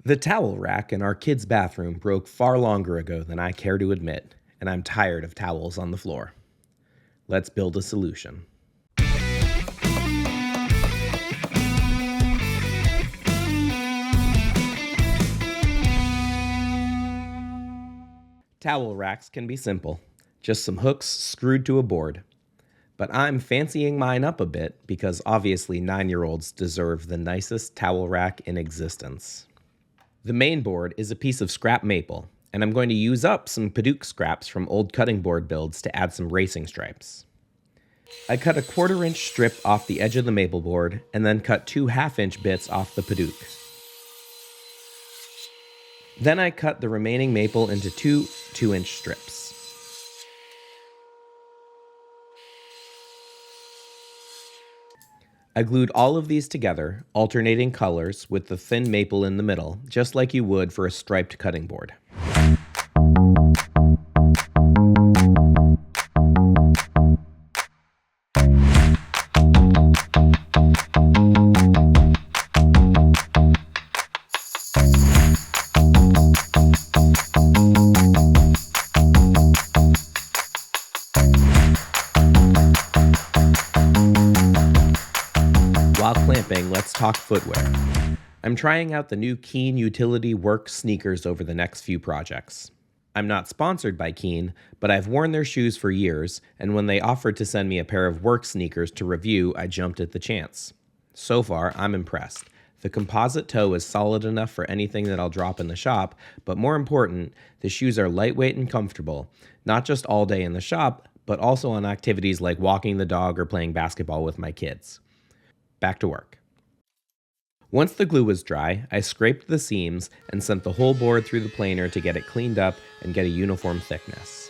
The towel rack in our kids' bathroom broke far longer ago than I care to admit, and I'm tired of towels on the floor. Let's build a solution. Towel racks can be simple, just some hooks screwed to a board. But I'm fancying mine up a bit because obviously 9-year-olds deserve the nicest towel rack in existence. The main board is a piece of scrap maple, and I'm going to use up some padauk scraps from old cutting board builds to add some racing stripes. I cut a 1/4-inch strip off the edge of the maple board and then cut 2 1/2-inch bits off the padauk. Then I cut the remaining maple into 2 2-inch strips. I glued all of these together, alternating colors with the thin maple in the middle, just like you would for a striped cutting board. While clamping, let's talk footwear. I'm trying out the new Keen Utility Work sneakers over the next few projects. I'm not sponsored by Keen, but I've worn their shoes for years, and when they offered to send me a pair of work sneakers to review, I jumped at the chance. So far, I'm impressed. The composite toe is solid enough for anything that I'll drop in the shop, but more important, the shoes are lightweight and comfortable, not just all day in the shop, but also on activities like walking the dog or playing basketball with my kids. Back to work. Once the glue was dry, I scraped the seams and sent the whole board through the planer to get it cleaned up and get a uniform thickness.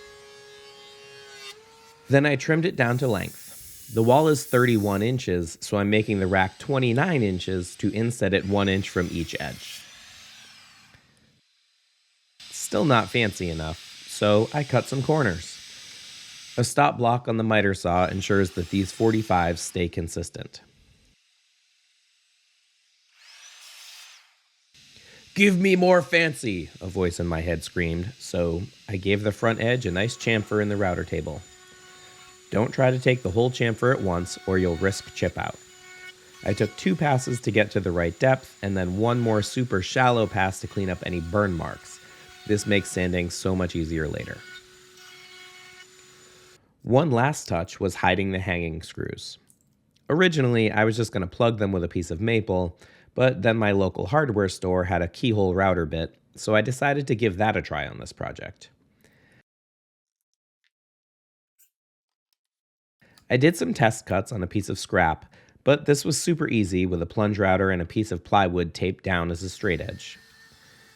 Then I trimmed it down to length. The wall is 31 inches, so I'm making the rack 29 inches to inset it 1 inch from each edge. Still not fancy enough, so I cut some corners. A stop block on the miter saw ensures that these 45s stay consistent. "Give me more fancy," a voice in my head screamed, so I gave the front edge a nice chamfer in the router table. Don't try to take the whole chamfer at once or you'll risk chip out. I took 2 passes to get to the right depth and then 1 more super shallow pass to clean up any burn marks. This makes sanding so much easier later. One last touch was hiding the hanging screws. Originally, I was just going to plug them with a piece of maple, but then my local hardware store had a keyhole router bit, so I decided to give that a try on this project. I did some test cuts on a piece of scrap, but this was super easy with a plunge router and a piece of plywood taped down as a straight edge.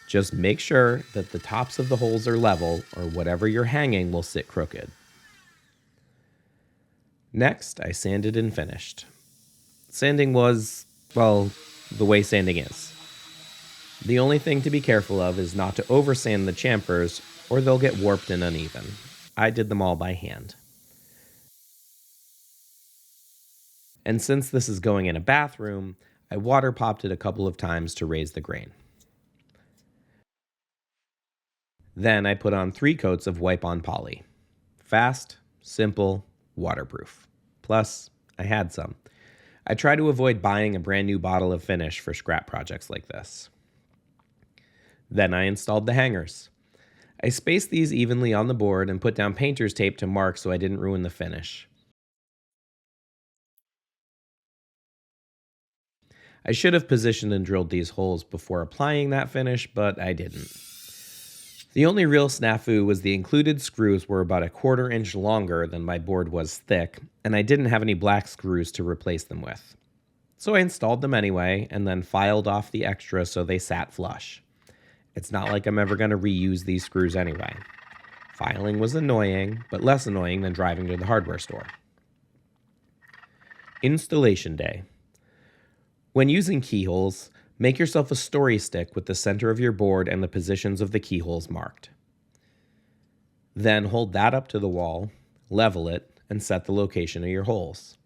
Just make sure that the tops of the holes are level or whatever you're hanging will sit crooked. Next, I sanded and finished. Sanding was, well, the way sanding is. The only thing to be careful of is not to oversand the chamfers or they'll get warped and uneven. I did them all by hand. And since this is going in a bathroom, I water popped it a couple of times to raise the grain. Then I put on 3 coats of wipe-on poly. Fast, simple, waterproof. Plus, I had some. I try to avoid buying a brand new bottle of finish for scrap projects like this. Then I installed the hangers. I spaced these evenly on the board and put down painter's tape to mark so I didn't ruin the finish. I should have positioned and drilled these holes before applying that finish, but I didn't. The only real snafu was the included screws were about a 1/4 inch longer than my board was thick, and I didn't have any black screws to replace them with. So I installed them anyway, and then filed off the extra so they sat flush. It's not like I'm ever going to reuse these screws anyway. Filing was annoying, but less annoying than driving to the hardware store. Installation day. When using keyholes, make yourself a story stick with the center of your board and the positions of the keyholes marked. Then hold that up to the wall, level it, and set the location of your holes.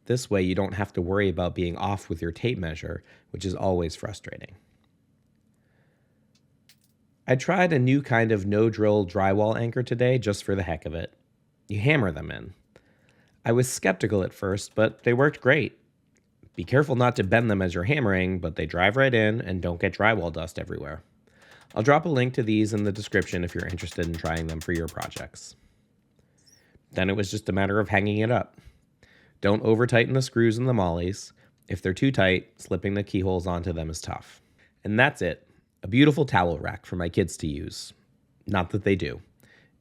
This way you don't have to worry about being off with your tape measure, which is always frustrating. I tried a new kind of no-drill drywall anchor today just for the heck of it. You hammer them in. I was skeptical at first, but they worked great. Be careful not to bend them as you're hammering, but they drive right in and don't get drywall dust everywhere. I'll drop a link to these in the description if you're interested in trying them for your projects. Then it was just a matter of hanging it up. Don't over-tighten the screws and the mollies. If they're too tight, slipping the keyholes onto them is tough. And that's it. A beautiful towel rack for my kids to use. Not that they do.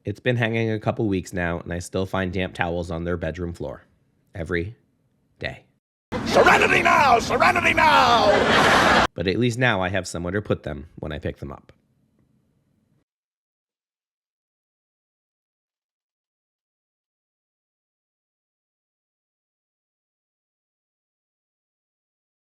It's been hanging a couple weeks now, and I still find damp towels on their bedroom floor. Every day. Serenity now! Serenity now! But at least now I have somewhere to put them when I pick them up.